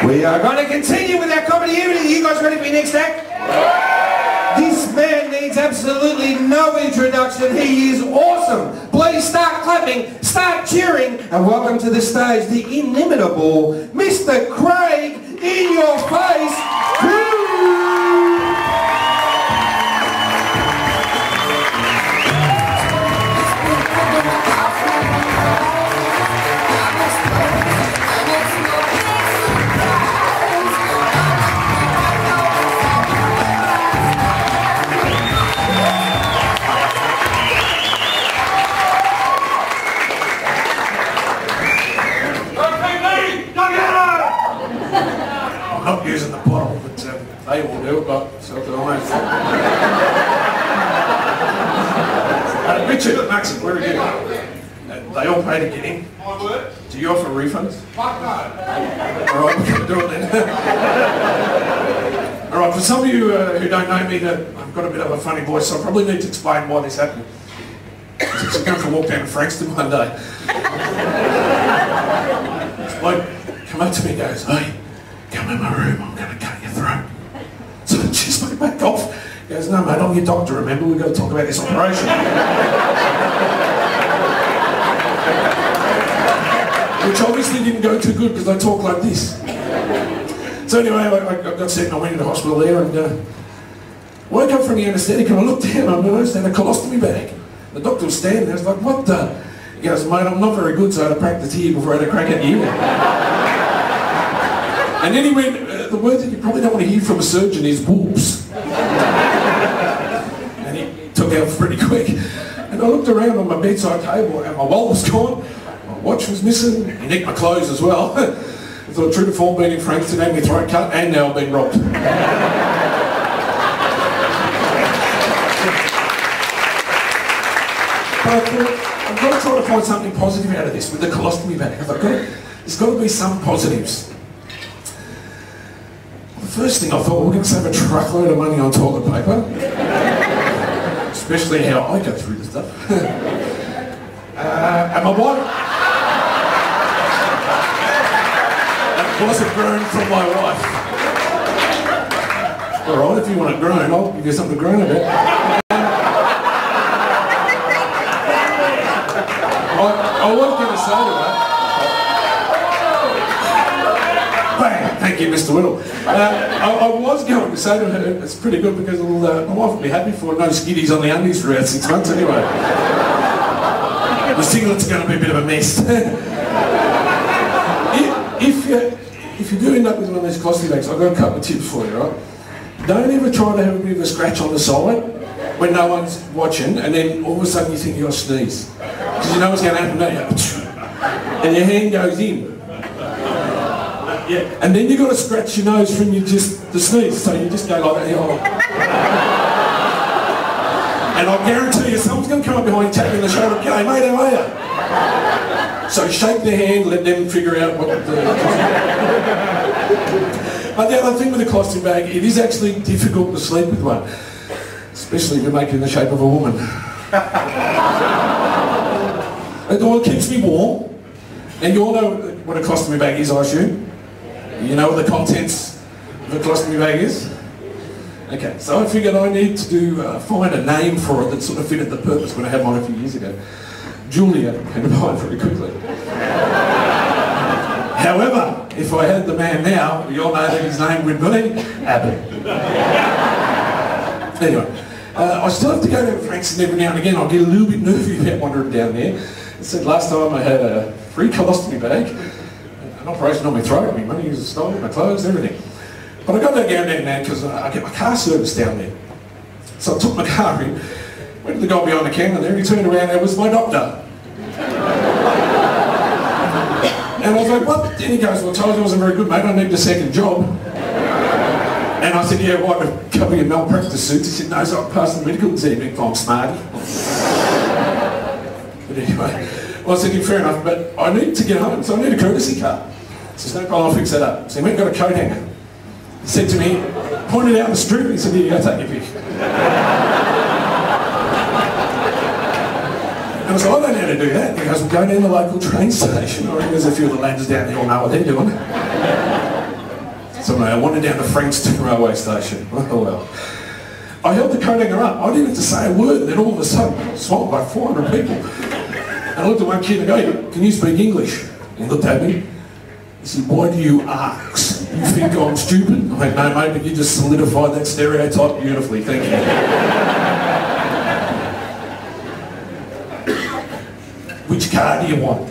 We are going to continue with our comedy evening. Are you guys ready for your next act? This man needs absolutely no introduction. He is awesome. Please start clapping, start cheering, and welcome to the stage the inimitable Mr. Craig In Your Face. I'm not using the bottle, but they will do it, but so do I. Richard and Maxie, where are you? They all pay to get in. My word. Do you offer refunds? Fuck no. Alright, we're going to do it then. Alright, for some of you who don't know me, I've got a bit of a funny voice, so I probably need to explain why this happened. I was going for a walk down to Frankston one day. This bloke come up to me and goes, "Hey, come in my room, I'm going to cut your throat." So I just went back off. He goes, "No mate, I'm your doctor, remember, we've got to talk about this operation." Which obviously didn't go too good because I talk like this. So anyway, I got sick and I went into hospital there and woke up from the anaesthetic and I looked down and I noticed they had a colostomy bag. The doctor was standing there, I was like, "What the?" He goes, "Mate, I'm not very good, so I had to practice here before I had a crack at you." And then he went, "The word that you probably don't want to hear from a surgeon is whoops." And he took out pretty quick. And I looked around on my bedside table and my wallet was gone, my watch was missing, he nicked my clothes as well. I thought, true to form, being in Frankston, had my throat cut, and now I've been robbed. But I've got to try to find something positive out of this with the colostomy bag. There's got to be some positives. The first thing I thought, we're going to save a truckload of money on toilet paper. Especially how I go through the stuff. And my wife... That wasn't grown from my wife. Alright, if you want it grown, I'll give you something to groan about. I was going to say to her... Bang! Thank you, Mr. Whittle. I was going to say to her, it's pretty good because my wife will be happy for no skiddies on the undies for about 6 months anyway. The singlet's going to be a bit of a mess. If you do end up with one of these colostomy bags, I've got a couple of tips for you, right? Don't ever try to have a bit of a scratch on the side when no one's watching and then all of a sudden you think you're going to sneeze. Because you know what's going to happen, don't you? And your hand goes in. Yeah, and then you've got to scratch your nose from the sneeze, so you just go like that. Oh. And I guarantee you, someone's going to come up behind you, tap you on the shoulder, "G'day mate, how are you?" So shake their hand, let them figure out what the... But the other thing with the colostomy bag, it is actually difficult to sleep with one, especially if you make it in the shape of a woman. It keeps me warm, and you all know what a colostomy bag is, I assume. You know what the contents of a colostomy bag is? Okay, so I figured I need to find a name for it that sort of fitted the purpose when I had mine a few years ago. Julia came to mind very quickly. However, if I had the man now, you all know that his name would be Abbott. Anyway, I still have to go to Frankston every now and again. I'll get a little bit nervy about wandering down there. I said last time I had a free colostomy bag, an operation on my throat, my money was stolen, my clothes, everything. But I got that down there now because I get my car serviced down there. So I took my car in, went to the guy behind the counter there, he turned around, there was my doctor. And I was like, "What?" And he goes, "Well, I told you I wasn't very good, mate, I need a second job." And I said, "Yeah, what, a couple of malpractice suits?" He said, "No, so I passed the medical exam if I'm smarty." But anyway, well, I said, "Yeah, fair enough, but I need to get home, so I need a courtesy car." He says, "No problem, I'll fix that up." So he went and got a coat hanger. He said to me, pointed out the street, and he said, "Here you go, take your pick." And I said, "I don't know how to do that." He goes, "Well, go down the local train station," or there's a few of the lads down there all know what they're doing. So I wandered down to Frankston railway station. Oh well. I held the coat hanger up. I didn't have to say a word, and then all of a sudden, I was swamped by 400 people. And I looked at one kid and I go, "Can you speak English?" He looked at me. He said, "Why do you ask? You think I'm stupid?" I went, "No, mate, but you just solidified that stereotype beautifully. Thank you." "Which car do you want?"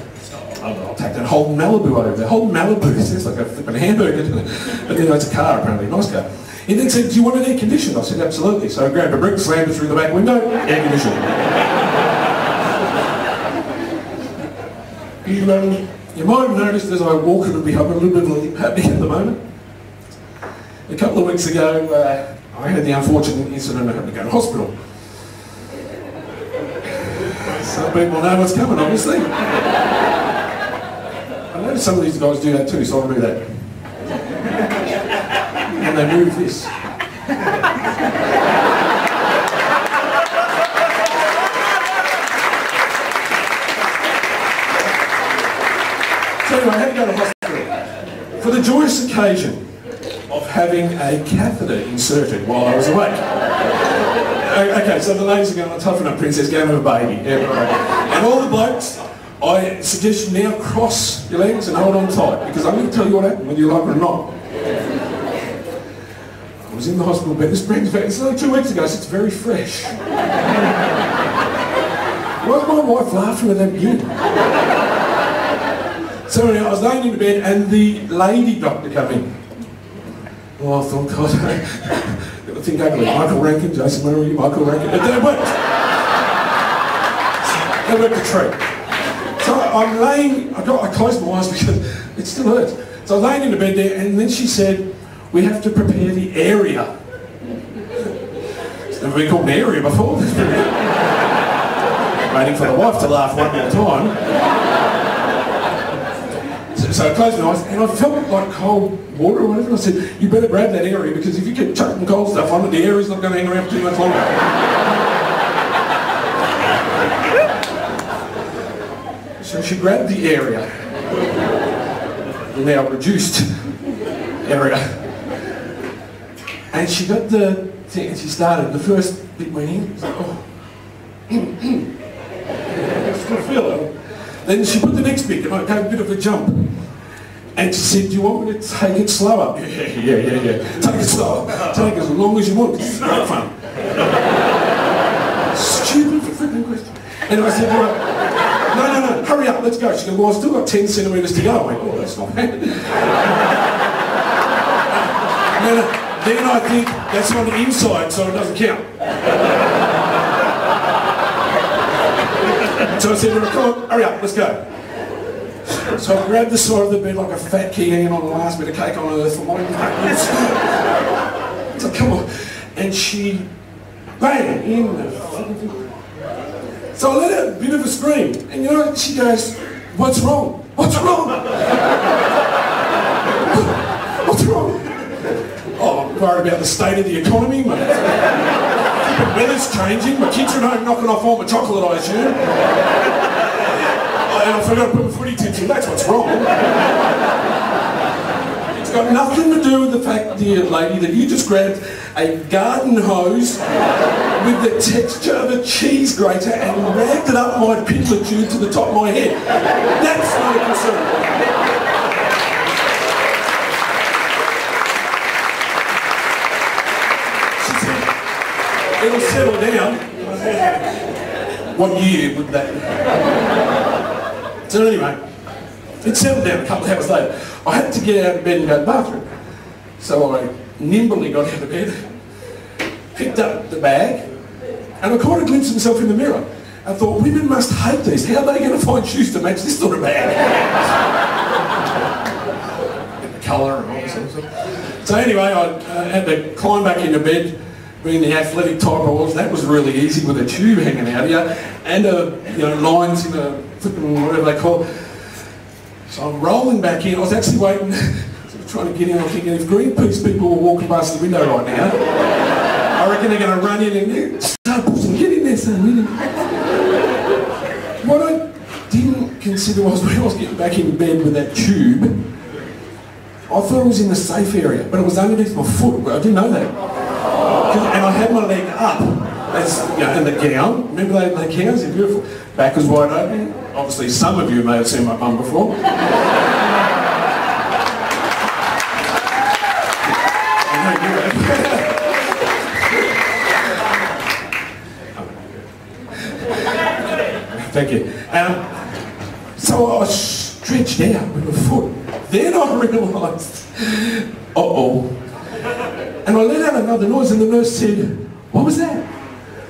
I'll take that whole Malibu over there. Whole Malibu, it's like a flipping hamburger. But you know, it's a car apparently, nice car. He then said, "Do you want it air conditioned?" I said, "Absolutely." So I grabbed a brick, slammed it through the back window, air conditioned. You might have noticed as I walk it'll be having a little bit of lip happening at the moment. A couple of weeks ago, I had the unfortunate incident I had to go to hospital. Some people know what's coming, obviously. I noticed some of these guys do that too, so I'll do that. And they move this. So anyway, I had to go to hospital for the joyous occasion of having a catheter inserted while I was awake. Okay, so the ladies are going, "Toughen up, princess, go and have a baby." Yeah, right. And all the blokes, I suggest you now cross your legs and hold on tight, because I'm going to tell you what happened, whether you like it or not. I was in the hospital bed. This brings back, it's only 2 weeks ago, so it's very fresh. Why is my wife laughing at that gig? So anyway, I was laying in bed and the lady doctor came in. Oh, I thought, God, I think ugly. Michael Rankin, Jason Murray, Michael Rankin. But they worked. They worked a treat. So I'm laying, I closed my eyes because it still hurts. So I was laying in the bed there and then she said, "We have to prepare the area." It's never been called an area before. Waiting for the wife to laugh one more time. So I closed my eyes and I felt like cold water or whatever. And I said, "You better grab that area because if you get chucking cold stuff on it, the area's not going to hang around for too much longer." So she grabbed the area, the now reduced area, and she got the thing and she started. The first bit went in. It was like, "Oh, I just got to feel it." Then she put the next bit and I gave a bit of a jump. And she said, "Do you want me to take it slower?" Yeah. Take it slower. Take it as long as you want. It's great fun. Stupid freaking question. And I said, "Right, no, hurry up, let's go." She goes, "Well, I've still got 10 centimetres to go." I went, "Oh, that's not bad." Then I think that's on the inside, so it doesn't count. So I said, "Come on, hurry up, let's go." So I grabbed the side of the bed like a fat key hanging on the last bit of cake on earth for my backwards. So come on. And she bang in the fucking. So I let out a bit of a scream. And you know, she goes, "What's wrong? What's wrong?" "What's wrong?" "Oh, I'm worried about the state of the economy, mate. The weather's changing. My kids are at home knocking off all my chocolate, I assume. And I forgot to put my footy tips in. That's what's wrong." It's got nothing to do with the fact, dear lady, that you just grabbed a garden hose with the texture of a cheese grater and ragged it up my piddler-tube to the top of my head. That's not a concern. She said, "It'll settle down." What year would that be? So anyway, it settled down a couple of hours later. I had to get out of bed and go to the bathroom. So I nimbly got out of bed, picked up the bag, and I caught a glimpse of myself in the mirror. I thought, women must hate these. How are they going to find shoes to match this sort of bag? And the colour and all this sort of stuff. So anyway, I had to climb back into bed, being the athletic type I was. That was really easy with a tube hanging out here and lines in a flipping whatever they call it. So I'm rolling back in. I was actually waiting, sort of trying to get in. I'm thinking if Greenpeace people were walking past the window right now, I reckon they're going to run in and start pushing. Get in there, son. What I didn't consider was when I was getting back in bed with that tube, I thought it was in the safe area, but it was underneath my foot. I didn't know that. And I had my leg up, as, you know, in the gown. Remember they gowns? They're beautiful. Back was wide open. Obviously, some of you may have seen my bum before. Thank you. So I stretched out with my foot. Then I realised, uh-oh. And I let out another noise and the nurse said, "What was that?"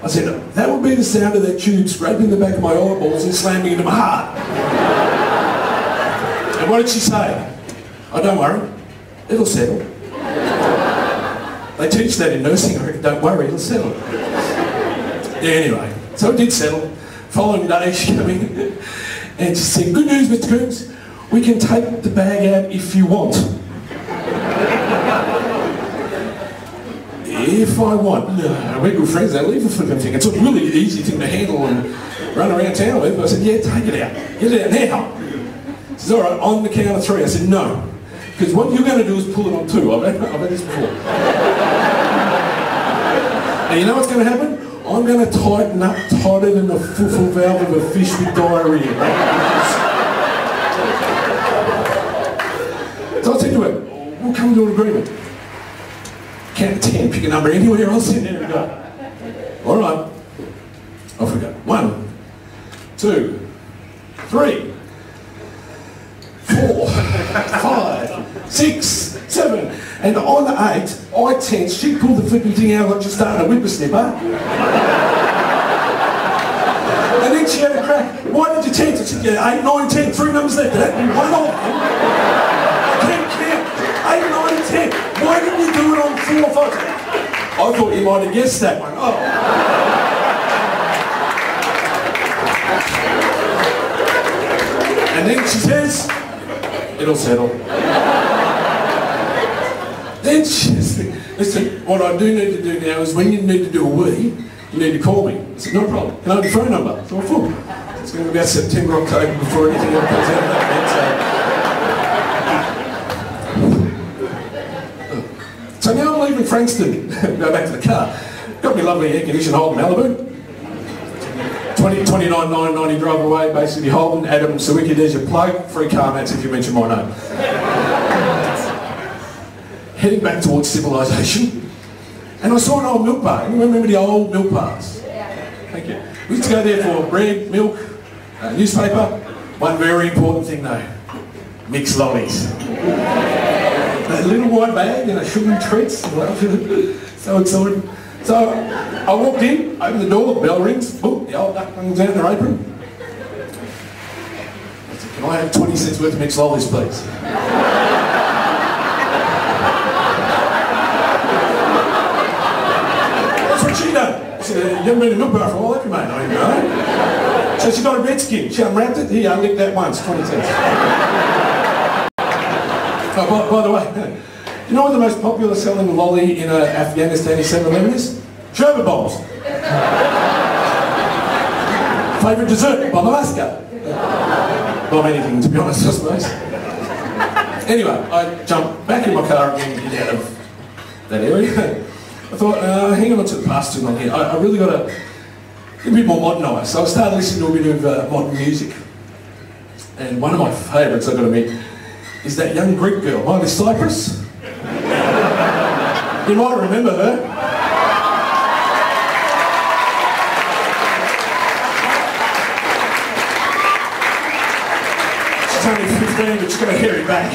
I said, "That would be the sound of that tube scraping the back of my eyeballs and slamming into my heart." And what did she say? "Oh, don't worry, it'll settle." They teach that in nursing, I reckon, don't worry, it'll settle. Yeah, anyway, so it did settle. Following day, she came in and she said, "Good news, Mr. Coombes, we can take the bag out if you want." If I want. No, we're good friends, they leave the flipping thing. It's a really easy thing to handle and run around town with. But I said, "Yeah, take it out. Get it out now." She said, "All right, on the count of 3. I said, "No, because what you're going to do is pull it on 2. I've had this before. And you know what's going to happen? I'm going to tighten up tighter than the full valve of a fish with diarrhea." So I said to her, "We'll come to an agreement. Count to 10, pick a number anywhere else in there we go." All right. Off we go. 1, 2, 3, 4, 5, 6, 7. And on 8, I tensed. She pulled the flipping thing out like she's starting a whippersnapper. And then she had a crack. "Why did you tense?" I said, "Yeah, 8, 9, 10, 3 numbers left. That one of them. I can't count. 8, 9, 10. Why didn't you do it on 4 or 5? I thought you might have guessed that one." Oh. And then she says, "It'll settle." Then she said, "Listen, what I do need to do now is when you need to do a wee, you need to call me." I said, "No problem. Can I have your phone number?" So I thought, it's going to be about September, October before anything else comes out of that. So now I'm leaving Frankston, go back to the car. Got me lovely air-conditioned Holden Malibu. 29,990 drive away, basically Holden, Adam, Sawicki, there's your plug. Free car mats if you mention my name. Heading back towards civilization, and I saw an old milk bar. You remember the old milk bars? Thank you. We used to go there for bread, milk, newspaper. One very important thing though, mixed lollies. That little white bag, you know, sugar and treats. So excited. So I walked in, opened the door, the bell rings, boom, the old duck comes out in her apron. I said, "Can I have 20 cents worth of mixed lollies, please?" She done. I said, "You haven't been in a milk bar for a while, have you, mate?" "I didn't know." So she got a red skin. She unwrapped it. Here, I licked that once, 20 cents. Oh, by the way, you know what the most popular selling lolly in Afghanistani 7-Eleven is? Sherbet bowls. Favourite dessert? Bombalasca. Not anything, to be honest, I suppose. Anyway, I jumped back in my car again and get out of that area. I thought, hang on to the past too long here. I really got to get a bit more modernised. So I started listening to a bit of modern music. And one of my favourites I've got to admit is that young Greek girl, Miley Cyrus. You might remember her. She's only 15, but she's got a hairy back.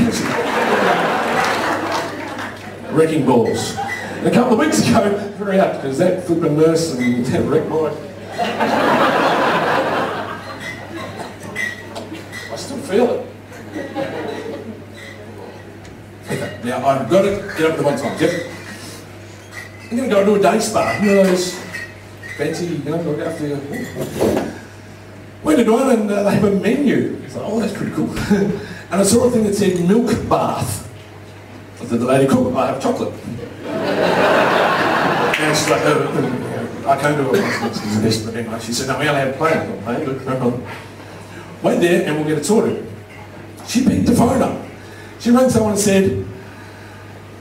Wrecking balls. And a couple of weeks ago, very apt, because that flipping nurse and had wrecked mine. I still feel it. Okay, now I've got to get up at the one time. Yep. I'm going to go to a day spa. You know those fancy, you know, look after you. Went into one and they have a menu. It's like, oh, that's pretty cool. And I saw a thing that said milk bath. I said to the lady, "Cool, I have chocolate." And she's like, I can't do it once, she's desperate anyway. She said, "No, we only have a plan." No problem. Wait there and we'll get it sorted. She picked the phone up. She rang someone and said,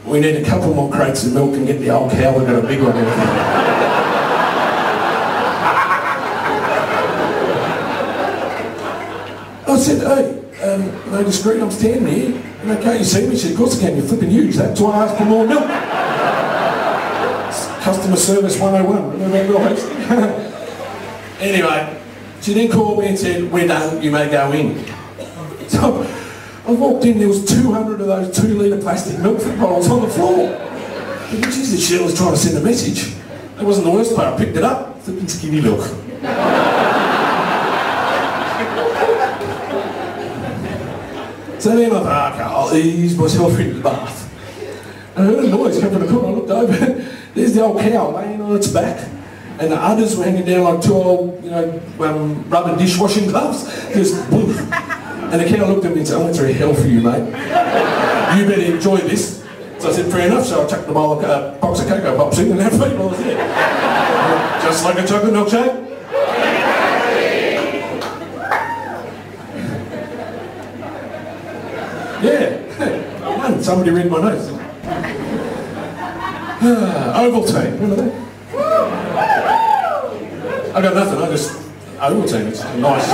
We need a couple more crates of milk and get the old cow. We've got a big one here. I said, hey, no discreet, I'm standing here. And can't you see me? She said, of course I can, you're flipping huge. That's why I asked for more milk. Customer service 101. Remember that little host? Anyway, she then called me and said, we're done, you may go in. So I walked in, there was 200 of those 2-litre plastic milk bottles on the floor. But Jesus, she was trying to send a message. That wasn't the worst part, I picked it up, flipping skinny milk. So then I thought, okay, I'll ease myself into the bath. And I heard a noise coming from the corner. I looked over, there's the old cow laying on its back. And the udders were hanging down like 2 old, rubber dishwashing gloves. Just woof. And the cow looked at me and said, I went through hell for you, mate. You better enjoy this. So I said, fair enough. So I chucked the box of Cocoa Pops in and had feet while I was there. Just like a chocolate milkshake. Yeah, somebody read my notes. Ovaltine, remember that? I got nothing, I just... Ovaltine, it's nice.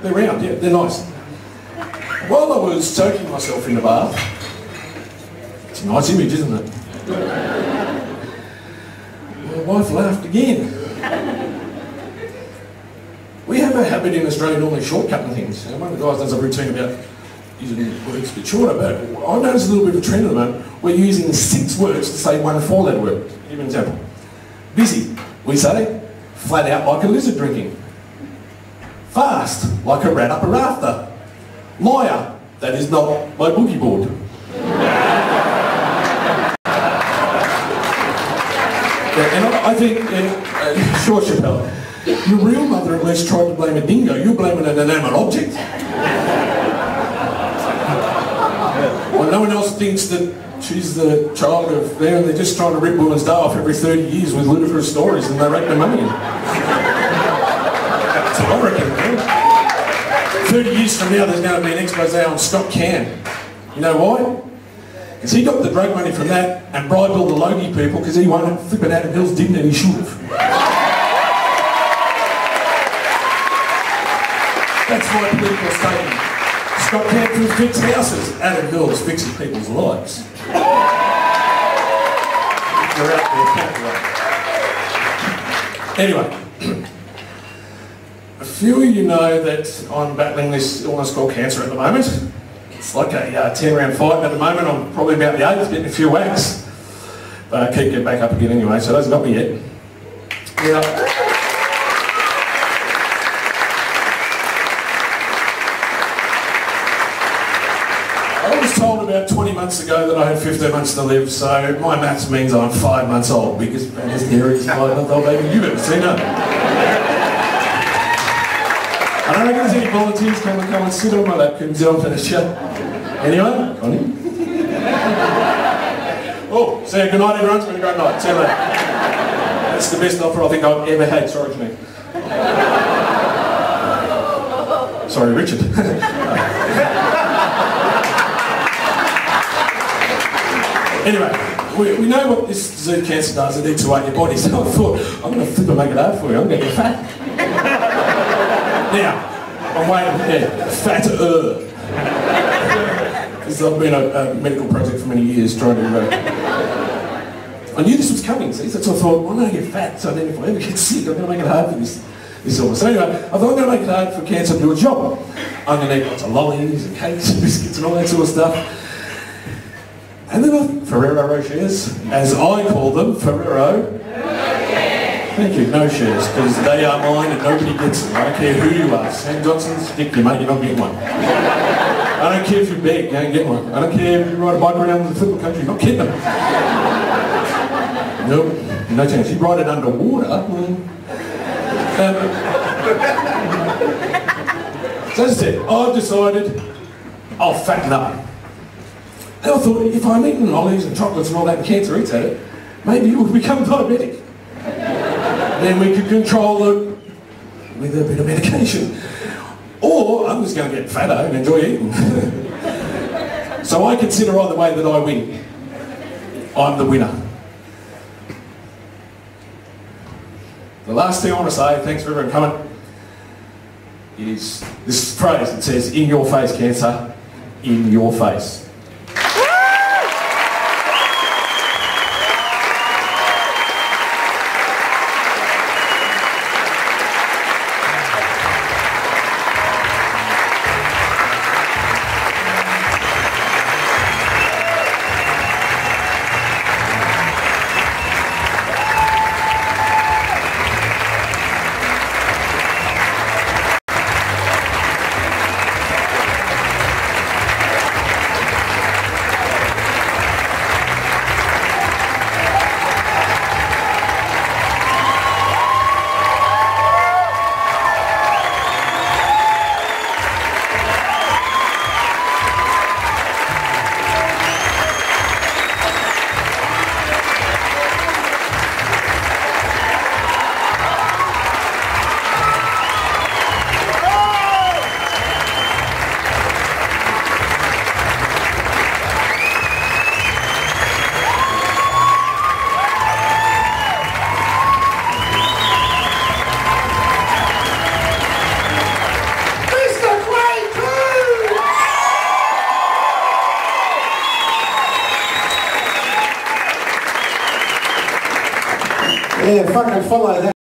They're round, yeah, they're nice. While I was soaking myself in the bath, it's a nice image, isn't it? My wife laughed again. We have a habit in Australia normally shortcutting things. One of the guys does a routine about using words a bit shorter, but I've noticed a little bit of a trend at the moment. We're using 6 words to say one 4-letter word. I'll give you an example. Busy, we say, flat out like a lizard drinking. Fast, like a rat up a rafter. Liar, that is not my boogie board. And I think, sure, Chappelle, your real mother at least tried to blame a dingo. You're blaming an inanimate object. Well, no one else thinks that she's the child of them. They're just trying to rip women's day off every 30 years with ludicrous stories and they rake their money in. That's what I reckon, man. 30 years from now there's going to be an expose on Scott Cam. You know why? Because he got the drug money from that and bribed all the Logie people because he won it flipping out of Hills, didn't and he should have. That's my political statement. Scott Canfield fixed houses, Adam Hills fixes people's lives. They're out there, anyway, a few of you know that I'm battling this illness called cancer at the moment. It's like a 10-round fight at the moment. I'm probably about the 8th, getting a few whacks. But I keep getting back up again anyway, so it hasn't got me yet. Yeah. I was told about 20 months ago that I had 15 months to live, so my maths means I'm 5 months old. Biggest, baddest, scariest 5-month-old baby you've ever seen, no? I don't reckon there's any volunteers come and sit on my lap, couldn't sit on for the show. Anyone? Connie? Oh, say good night everyone, it's been a great night. See you later. That's the best offer I think I've ever had. Sorry, Janine. Sorry, Richard. Anyway, we know what this disease cancer does. It eats away your body. So I thought, I'm going to flip and make it hard for you. I'm going to get fat. Now, I'm waiting, fatter. Because I've been a medical project for many years trying to... I knew this was coming, see? So I thought, why don't I get fat? So then if I ever get sick, I'm going to make it hard for this illness. So anyway, I thought I'm going to make it hard for cancer to do a job. I'm going to eat lots of lollies and cakes and biscuits and all that sort of stuff. And then Ferrero Rochers, as I call them, Ferrero. Thank you, no shares, because they are mine and nobody gets them. I don't care who you are. Sam Johnson's, stick you mate, you're not getting one. I don't care if you beg, you don't get one. I don't care if you ride a bike around the flipper country, you're not getting them. Nope, no chance. You ride it underwater. So as I said, I've decided I'll fatten up. And I thought, if I'm eating lollies and chocolates and all that and cancer eats at it, maybe you would become diabetic. Then we could control it with a bit of medication. or I'm just going to get fatter and enjoy eating. So I consider either way that I win. I'm the winner. The last thing I want to say, thanks for everyone coming, is this phrase that says, in your face cancer, in your face. Yeah, fucking follow that.